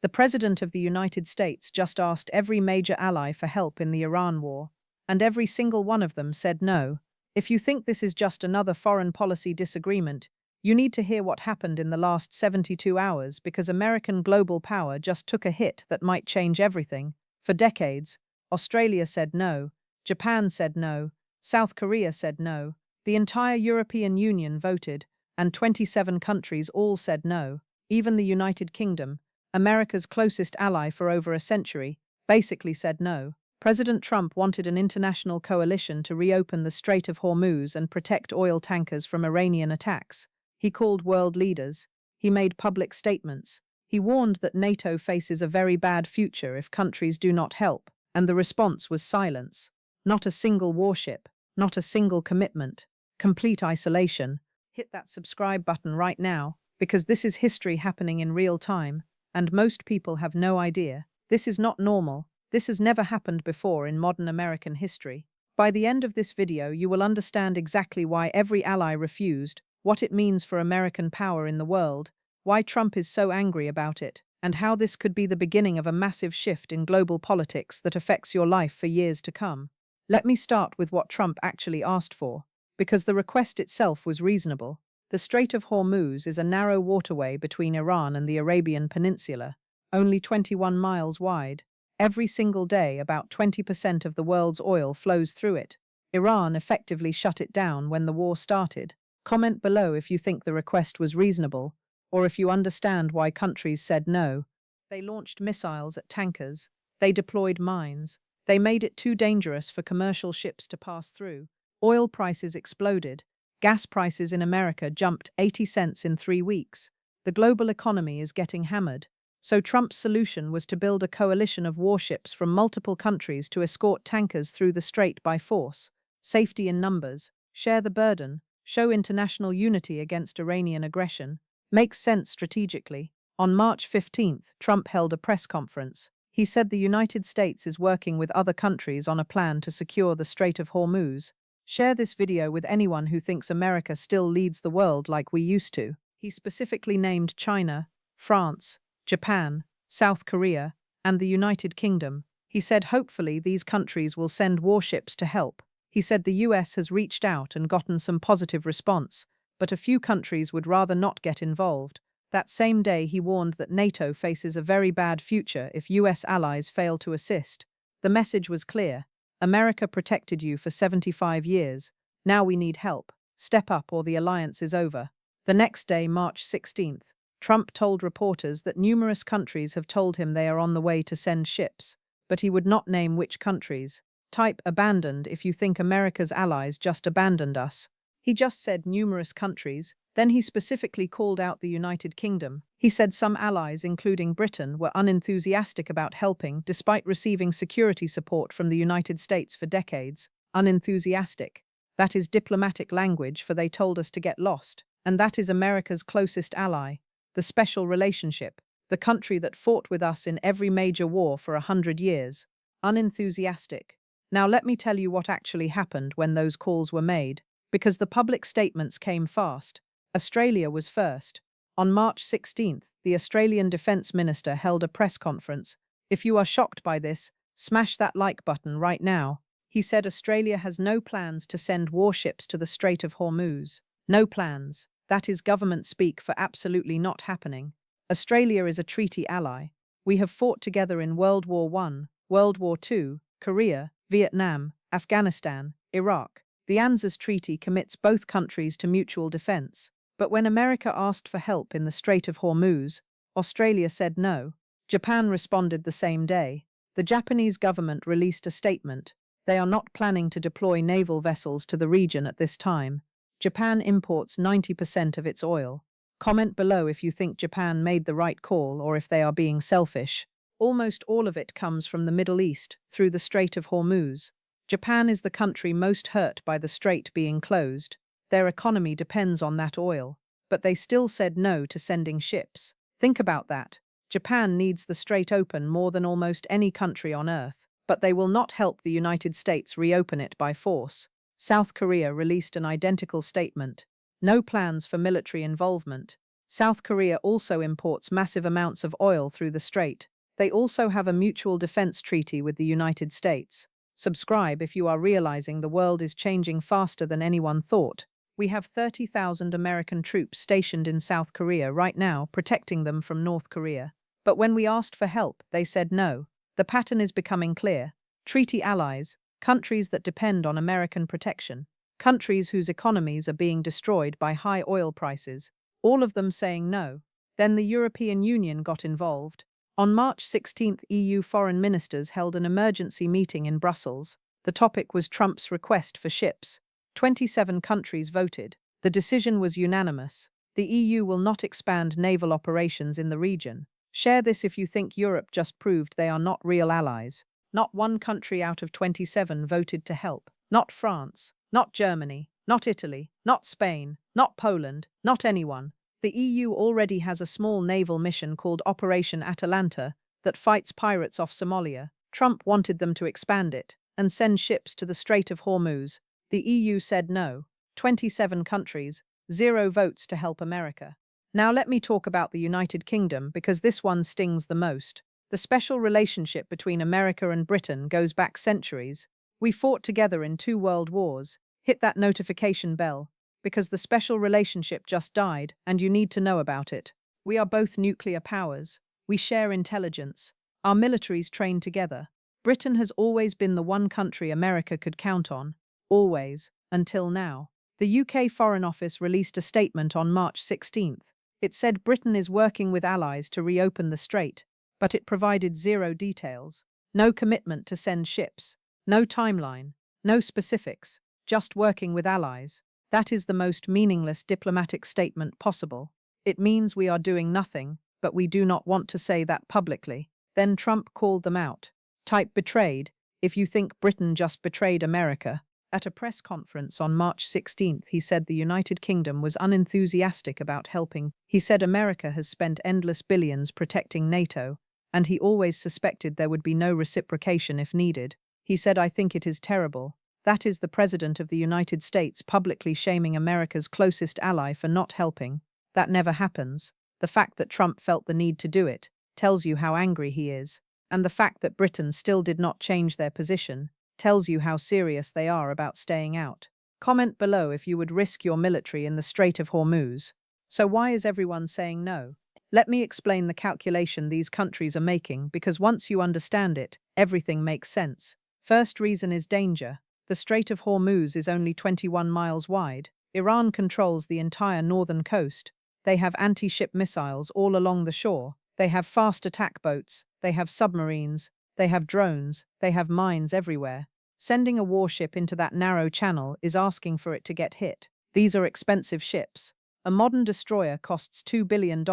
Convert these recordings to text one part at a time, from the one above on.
The President of the United States just asked every major ally for help in the Iran war, and every single one of them said no. If you think this is just another foreign policy disagreement, you need to hear what happened in the last 72 hours because American global power just took a hit that might change everything. For decades, Australia said no, Japan said no, South Korea said no, the entire European Union voted, and 27 countries all said no. Even the United Kingdom, America's closest ally for over a century, basically said no. President Trump wanted an international coalition to reopen the Strait of Hormuz and protect oil tankers from Iranian attacks. He called world leaders. He made public statements. He warned that NATO faces a very bad future if countries do not help, and the response was silence. Not a single warship, not a single commitment, complete isolation. Hit that subscribe button right now, because this is history happening in real time, and most people have no idea. This is not normal. This has never happened before in modern American history. By the end of this video, you will understand exactly why every ally refused, what it means for American power in the world, why Trump is so angry about it, and how this could be the beginning of a massive shift in global politics that affects your life for years to come. Let me start with what Trump actually asked for, because the request itself was reasonable. The Strait of Hormuz is a narrow waterway between Iran and the Arabian Peninsula, only 21 miles wide. Every single day, about 20% of the world's oil flows through it. Iran effectively shut it down when the war started. Comment below if you think the request was reasonable, or if you understand why countries said no. They launched missiles at tankers. They deployed mines. They made it too dangerous for commercial ships to pass through. Oil prices exploded. Gas prices in America jumped 80 cents in 3 weeks. The global economy is getting hammered. So Trump's solution was to build a coalition of warships from multiple countries to escort tankers through the strait by force. Safety in numbers. Share the burden. Show international unity against Iranian aggression. Makes sense strategically. On March 15th, Trump held a press conference. He said the United States is working with other countries on a plan to secure the Strait of Hormuz. Share this video with anyone who thinks America still leads the world like we used to. He specifically named China, France, Japan, South Korea, and the United Kingdom. He said hopefully these countries will send warships to help. He said the US has reached out and gotten some positive response, but a few countries would rather not get involved. That same day he warned that NATO faces a very bad future if US allies fail to assist. The message was clear. America protected you for 75 years. Now we need help. Step up or the alliance is over. The next day, March 16th, Trump told reporters that numerous countries have told him they are on the way to send ships, but he would not name which countries. Type abandoned if you think America's allies just abandoned us. He just said numerous countries. Then he specifically called out the United Kingdom. He said some allies, including Britain, were unenthusiastic about helping despite receiving security support from the United States for decades. Unenthusiastic. That is diplomatic language for they told us to get lost. And that is America's closest ally. The special relationship. The country that fought with us in every major war for 100 years. Unenthusiastic. Now let me tell you what actually happened when those calls were made, because the public statements came fast. Australia was first. On March 16th, the Australian Defence Minister held a press conference. If you are shocked by this, smash that like button right now. He said Australia has no plans to send warships to the Strait of Hormuz. No plans. That is government speak for absolutely not happening. Australia is a treaty ally. We have fought together in World War I, World War II, Korea, Vietnam, Afghanistan, Iraq. The ANZUS Treaty commits both countries to mutual defense. But when America asked for help in the Strait of Hormuz, Australia said no. Japan responded the same day. The Japanese government released a statement. They are not planning to deploy naval vessels to the region at this time. Japan imports 90% of its oil. Comment below if you think Japan made the right call or if they are being selfish. Almost all of it comes from the Middle East through the Strait of Hormuz. Japan is the country most hurt by the strait being closed. Their economy depends on that oil, but they still said no to sending ships. Think about that. Japan needs the strait open more than almost any country on Earth, but they will not help the United States reopen it by force. South Korea released an identical statement. No plans for military involvement. South Korea also imports massive amounts of oil through the strait. They also have a mutual defense treaty with the United States. Subscribe if you are realizing the world is changing faster than anyone thought. We have 30,000 American troops stationed in South Korea right now, protecting them from North Korea. But when we asked for help, they said no. The pattern is becoming clear. Treaty allies, countries that depend on American protection, countries whose economies are being destroyed by high oil prices, all of them saying no. Then the European Union got involved. On March 16, EU foreign ministers held an emergency meeting in Brussels. The topic was Trump's request for ships. 27 countries voted. The decision was unanimous. The EU will not expand naval operations in the region. Share this if you think Europe just proved they are not real allies. Not one country out of 27 voted to help. Not France, not Germany, not Italy, not Spain, not Poland, not anyone. The EU already has a small naval mission called Operation Atalanta that fights pirates off Somalia. Trump wanted them to expand it and send ships to the Strait of Hormuz. The EU said no. 27 countries, 0 votes to help America. Now let me talk about the United Kingdom because this one stings the most. The special relationship between America and Britain goes back centuries. We fought together in 2 world wars. Hit that notification bell, because the special relationship just died and you need to know about it. We are both nuclear powers. We share intelligence. Our militaries train together. Britain has always been the one country America could count on. Always, until now. The UK Foreign Office released a statement on March 16th. It said Britain is working with allies to reopen the strait, but it provided 0 details. No commitment to send ships. No timeline. No specifics. Just working with allies. That is the most meaningless diplomatic statement possible. It means we are doing nothing, but we do not want to say that publicly. Then Trump called them out. Type betrayed if you think Britain just betrayed America. At a press conference on March 16th, he said the United Kingdom was unenthusiastic about helping. He said America has spent endless billions protecting NATO, and he always suspected there would be no reciprocation if needed. He said, I think it is terrible. That is the President of the United States publicly shaming America's closest ally for not helping. That never happens. The fact that Trump felt the need to do it tells you how angry he is. And the fact that Britain still did not change their position tells you how serious they are about staying out. Comment below if you would risk your military in the Strait of Hormuz. So why is everyone saying no? Let me explain the calculation these countries are making, because once you understand it, everything makes sense. First reason is danger. The Strait of Hormuz is only 21 miles wide. Iran controls the entire northern coast. They have anti-ship missiles all along the shore. They have fast attack boats. They have submarines. They have drones. They have mines everywhere. Sending a warship into that narrow channel is asking for it to get hit. These are expensive ships. A modern destroyer costs $2 billion.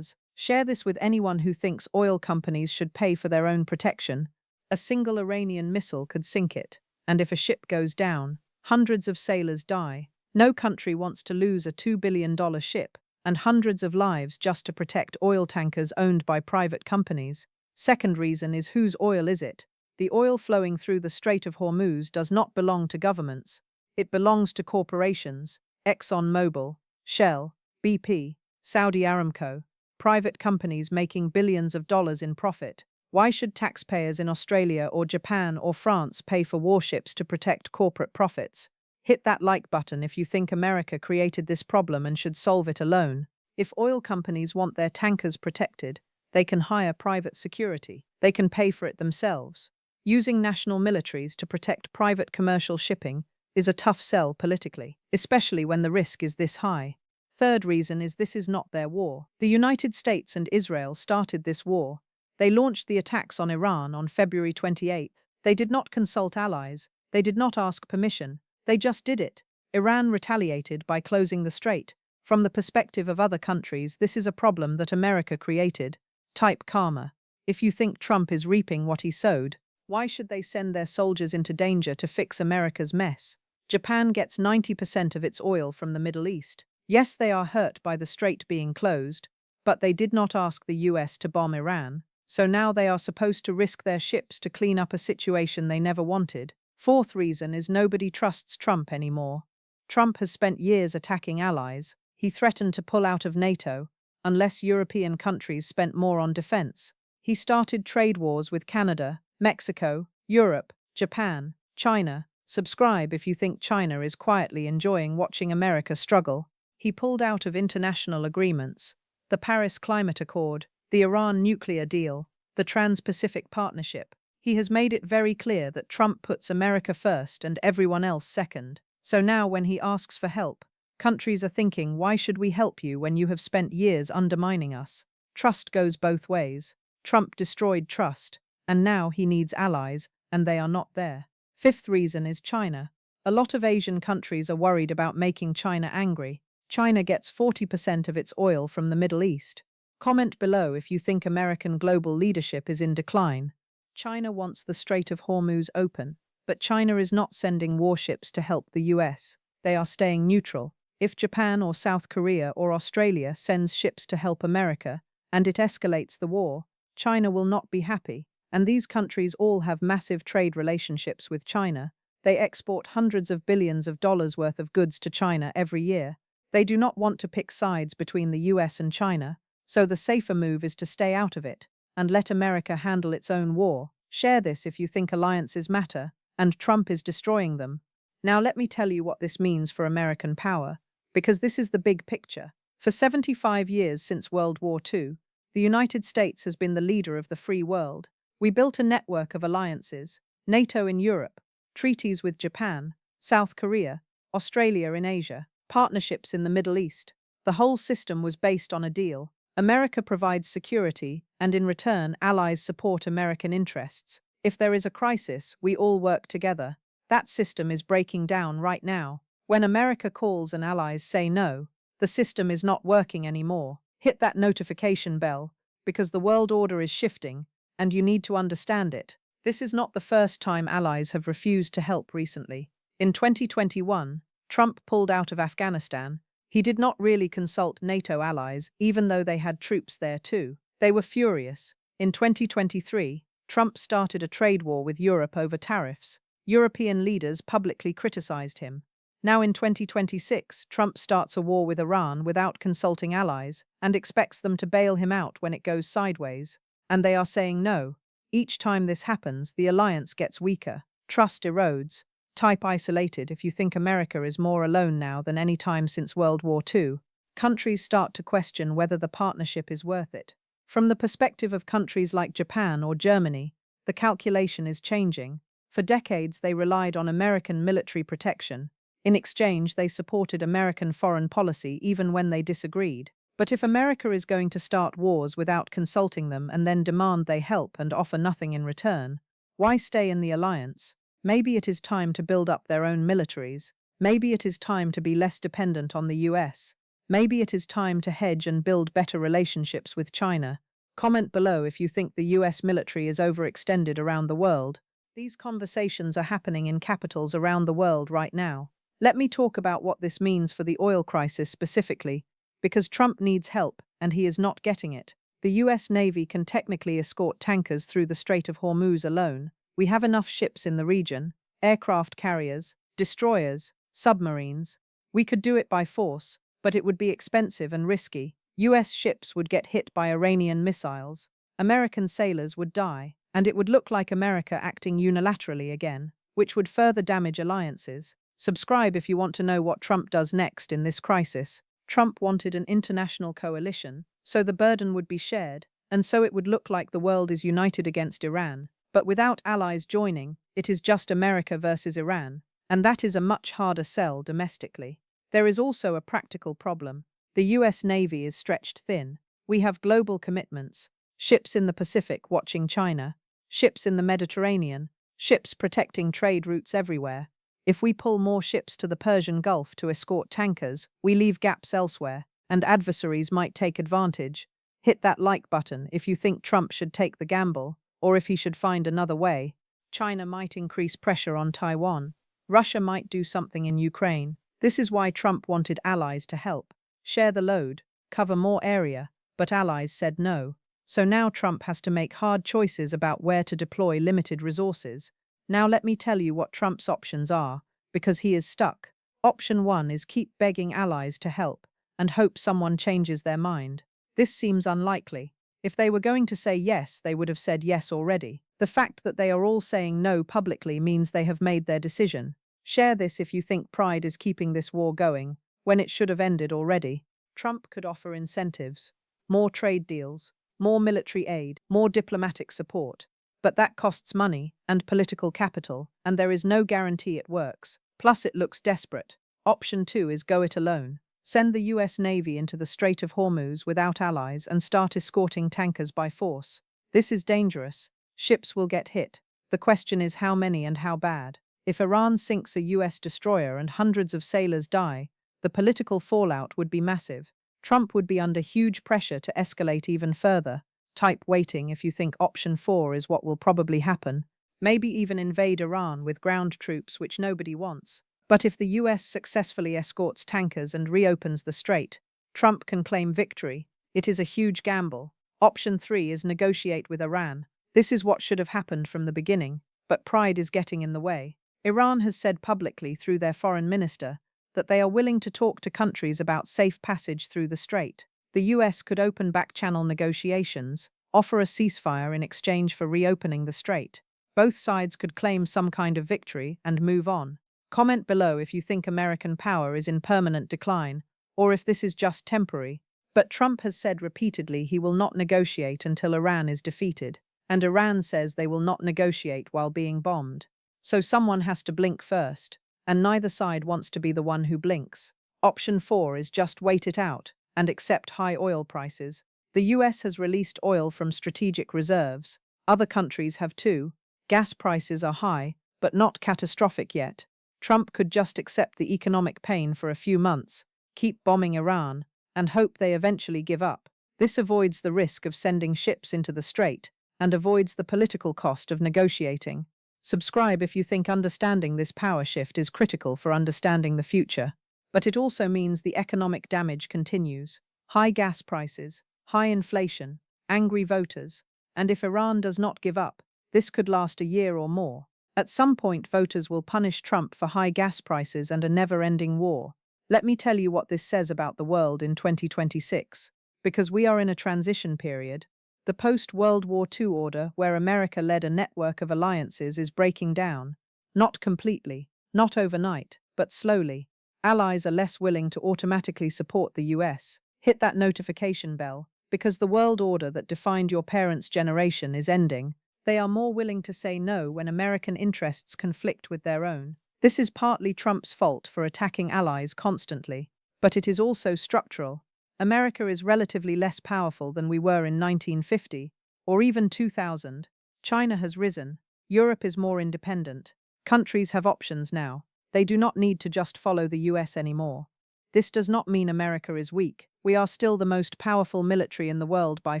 Share this with anyone who thinks oil companies should pay for their own protection. A single Iranian missile could sink it. And if a ship goes down, hundreds of sailors die. No country wants to lose a $2 billion ship and hundreds of lives just to protect oil tankers owned by private companies. Second reason is whose oil is it? The oil flowing through the Strait of Hormuz does not belong to governments. It belongs to corporations, ExxonMobil, Shell, BP, Saudi Aramco, private companies making billions of dollars in profit. Why should taxpayers in Australia or Japan or France pay for warships to protect corporate profits? Hit that like button if you think America created this problem and should solve it alone. If oil companies want their tankers protected, they can hire private security. They can pay for it themselves. Using national militaries to protect private commercial shipping is a tough sell politically, especially when the risk is this high. Third reason is this is not their war. The United States and Israel started this war. They launched the attacks on Iran on February 28th. They did not consult allies. They did not ask permission. They just did it. Iran retaliated by closing the strait. From the perspective of other countries, this is a problem that America created. Type karma. If you think Trump is reaping what he sowed, why should they send their soldiers into danger to fix America's mess? Japan gets 90% of its oil from the Middle East. Yes, they are hurt by the strait being closed, but they did not ask the US to bomb Iran, so now they are supposed to risk their ships to clean up a situation they never wanted. Fourth reason is nobody trusts Trump anymore. Trump has spent years attacking allies. He threatened to pull out of NATO. unless European countries spent more on defense. He started trade wars with Canada, Mexico, Europe, Japan, China. Subscribe if you think China is quietly enjoying watching America struggle. He pulled out of international agreements, the Paris Climate Accord, the Iran nuclear deal, the Trans-Pacific Partnership. He has made it very clear that Trump puts America first and everyone else second. So now when he asks for help, countries are thinking, why should we help you when you have spent years undermining us? Trust goes both ways. Trump destroyed trust, and now he needs allies, and they are not there. Fifth reason is China. A lot of Asian countries are worried about making China angry. China gets 40% of its oil from the Middle East. Comment below if you think American global leadership is in decline. China wants the Strait of Hormuz open, but China is not sending warships to help the US. They are staying neutral. If Japan or South Korea or Australia sends ships to help America, and it escalates the war, China will not be happy. And these countries all have massive trade relationships with China. They export hundreds of billions of dollars worth of goods to China every year. They do not want to pick sides between the US and China, so the safer move is to stay out of it and let America handle its own war. Share this if you think alliances matter, and Trump is destroying them. Now let me tell you what this means for American power, because this is the big picture. For 75 years since World War II, the United States has been the leader of the free world. We built a network of alliances, NATO in Europe, treaties with Japan, South Korea, Australia in Asia, partnerships in the Middle East. The whole system was based on a deal. America provides security, and in return, allies support American interests. If there is a crisis, we all work together. That system is breaking down right now. When America calls and allies say no, the system is not working anymore. Hit that notification bell, because the world order is shifting, and you need to understand it. This is not the first time allies have refused to help recently. In 2021, Trump pulled out of Afghanistan. He did not really consult NATO allies, even though they had troops there too. They were furious. In 2023, Trump started a trade war with Europe over tariffs. European leaders publicly criticized him. Now in 2026, Trump starts a war with Iran without consulting allies and expects them to bail him out when it goes sideways. And they are saying no. Each time this happens, the alliance gets weaker. Trust erodes. Type isolated if you think America is more alone now than any time since World War II. Countries start to question whether the partnership is worth it. From the perspective of countries like Japan or Germany, the calculation is changing. For decades, they relied on American military protection. In exchange, they supported American foreign policy even when they disagreed. But if America is going to start wars without consulting them and then demand they help and offer nothing in return, why stay in the alliance? Maybe it is time to build up their own militaries. Maybe it is time to be less dependent on the US. Maybe it is time to hedge and build better relationships with China. Comment below if you think the US military is overextended around the world. These conversations are happening in capitals around the world right now. Let me talk about what this means for the oil crisis specifically, because Trump needs help and he is not getting it. The US Navy can technically escort tankers through the Strait of Hormuz alone. We have enough ships in the region, aircraft carriers, destroyers, submarines. We could do it by force, but it would be expensive and risky. US ships would get hit by Iranian missiles. American sailors would die, and it would look like America acting unilaterally again, which would further damage alliances. Subscribe if you want to know what Trump does next in this crisis. Trump wanted an international coalition, so the burden would be shared, and so it would look like the world is united against Iran. But without allies joining, it is just America versus Iran, and that is a much harder sell domestically. There is also a practical problem. The US Navy is stretched thin. We have global commitments, ships in the Pacific watching China, ships in the Mediterranean, ships protecting trade routes everywhere. If we pull more ships to the Persian Gulf to escort tankers, we leave gaps elsewhere, and adversaries might take advantage. Hit that like button if you think Trump should take the gamble, or if he should find another way. China might increase pressure on Taiwan. Russia might do something in Ukraine. This is why Trump wanted allies to help. Share the load, cover more area, but allies said no. So now Trump has to make hard choices about where to deploy limited resources. Now let me tell you what Trump's options are, because he is stuck. Option 1 is keep begging allies to help and hope someone changes their mind. This seems unlikely. If they were going to say yes, they would have said yes already. The fact that they are all saying no publicly means they have made their decision. Share this if you think pride is keeping this war going, when it should have ended already. Trump could offer incentives, more trade deals, more military aid, more diplomatic support. But that costs money and political capital, and there is no guarantee it works. Plus, it looks desperate. Option 2 is go it alone. Send the US Navy into the Strait of Hormuz without allies and start escorting tankers by force. This is dangerous. Ships will get hit. The question is how many and how bad. If Iran sinks a US destroyer and hundreds of sailors die, the political fallout would be massive. Trump would be under huge pressure to escalate even further. Type waiting if you think option 4 is what will probably happen. Maybe even invade Iran with ground troops, which nobody wants. But if the US successfully escorts tankers and reopens the strait, Trump can claim victory. It is a huge gamble. Option 3 is negotiate with Iran. This is what should have happened from the beginning, but pride is getting in the way. Iran has said publicly through their foreign minister that they are willing to talk to countries about safe passage through the strait. The US could open back-channel negotiations, offer a ceasefire in exchange for reopening the strait. Both sides could claim some kind of victory and move on. Comment below if you think American power is in permanent decline, or if this is just temporary. But Trump has said repeatedly he will not negotiate until Iran is defeated, and Iran says they will not negotiate while being bombed. So someone has to blink first, and neither side wants to be the one who blinks. Option 4 is just wait it out and accept high oil prices. The US has released oil from strategic reserves. Other countries have too. Gas prices are high, but not catastrophic yet. Trump could just accept the economic pain for a few months, keep bombing Iran, and hope they eventually give up. This avoids the risk of sending ships into the strait and avoids the political cost of negotiating. Subscribe if you think understanding this power shift is critical for understanding the future. But it also means the economic damage continues. High gas prices, high inflation, angry voters, and if Iran does not give up, this could last a year or more. At some point, voters will punish Trump for high gas prices and a never-ending war. Let me tell you what this says about the world in 2026. Because we are in a transition period, the post-World War II order, where America led a network of alliances, is breaking down. Not completely, not overnight, but slowly. Allies are less willing to automatically support the US. Hit that notification bell, because the world order that defined your parents' generation is ending. They are more willing to say no when American interests conflict with their own. This is partly Trump's fault for attacking allies constantly, but it is also structural. America is relatively less powerful than we were in 1950, or even 2000. China has risen. Europe is more independent. Countries have options now. They do not need to just follow the US anymore. This does not mean America is weak. We are still the most powerful military in the world by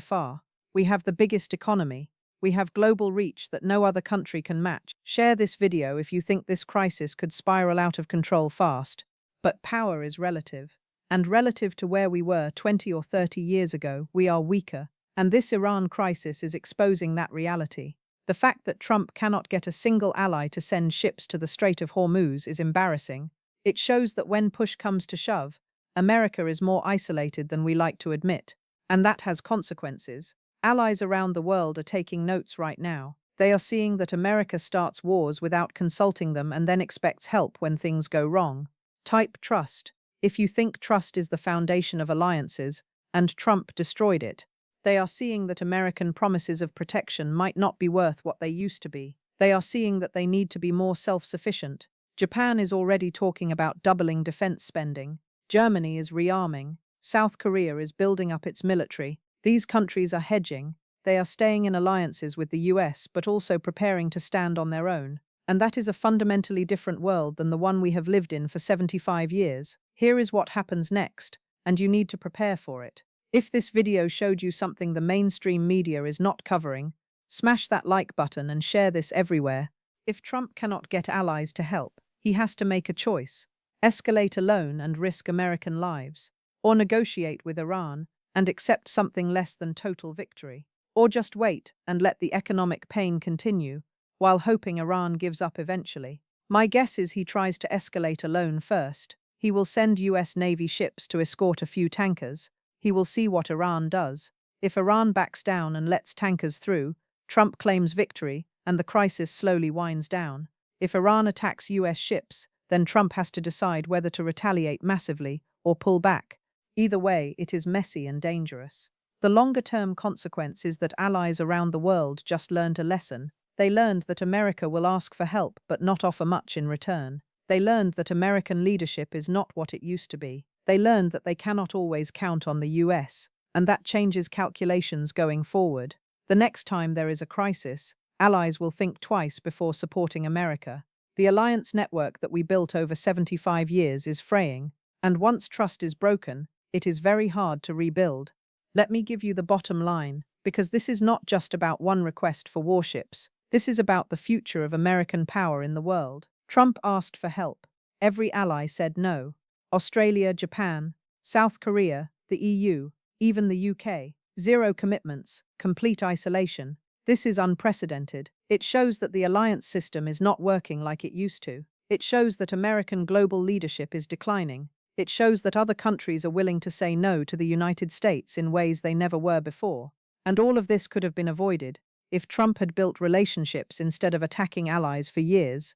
far. We have the biggest economy. We have global reach that no other country can match. Share this video if you think this crisis could spiral out of control fast. But power is relative. And relative to where we were 20 or 30 years ago, we are weaker. And this Iran crisis is exposing that reality. The fact that Trump cannot get a single ally to send ships to the Strait of Hormuz is embarrassing. It shows that when push comes to shove, America is more isolated than we like to admit. And that has consequences. Allies around the world are taking notes right now. They are seeing that America starts wars without consulting them and then expects help when things go wrong. Type trust. If you think trust is the foundation of alliances, and Trump destroyed it, they are seeing that American promises of protection might not be worth what they used to be. They are seeing that they need to be more self-sufficient. Japan is already talking about doubling defense spending. Germany is rearming. South Korea is building up its military. These countries are hedging. They are staying in alliances with the US, but also preparing to stand on their own. And that is a fundamentally different world than the one we have lived in for 75 years. Here is what happens next, and you need to prepare for it. If this video showed you something the mainstream media is not covering, smash that like button and share this everywhere. If Trump cannot get allies to help, he has to make a choice. Escalate alone and risk American lives, or negotiate with Iran and accept something less than total victory, or just wait and let the economic pain continue while hoping Iran gives up eventually. My guess is he tries to escalate alone first. He will send US Navy ships to escort a few tankers, He will see what Iran does. If Iran backs down and lets tankers through, Trump claims victory and the crisis slowly winds down. If Iran attacks US ships, then Trump has to decide whether to retaliate massively or pull back. Either way, it is messy and dangerous. The longer-term consequence is that allies around the world just learned a lesson. They learned that America will ask for help but not offer much in return. They learned that American leadership is not what it used to be. They learned that they cannot always count on the US, and that changes calculations going forward. The next time there is a crisis, allies will think twice before supporting America. The alliance network that we built over 75 years is fraying, and once trust is broken, it is very hard to rebuild. Let me give you the bottom line, because this is not just about one request for warships. This is about the future of American power in the world. Trump asked for help. Every ally said no. Australia, Japan, South Korea, the EU, even the UK. Zero commitments, complete isolation. This is unprecedented. It shows that the alliance system is not working like it used to. It shows that American global leadership is declining. It shows that other countries are willing to say no to the United States in ways they never were before. And all of this could have been avoided if Trump had built relationships instead of attacking allies for years.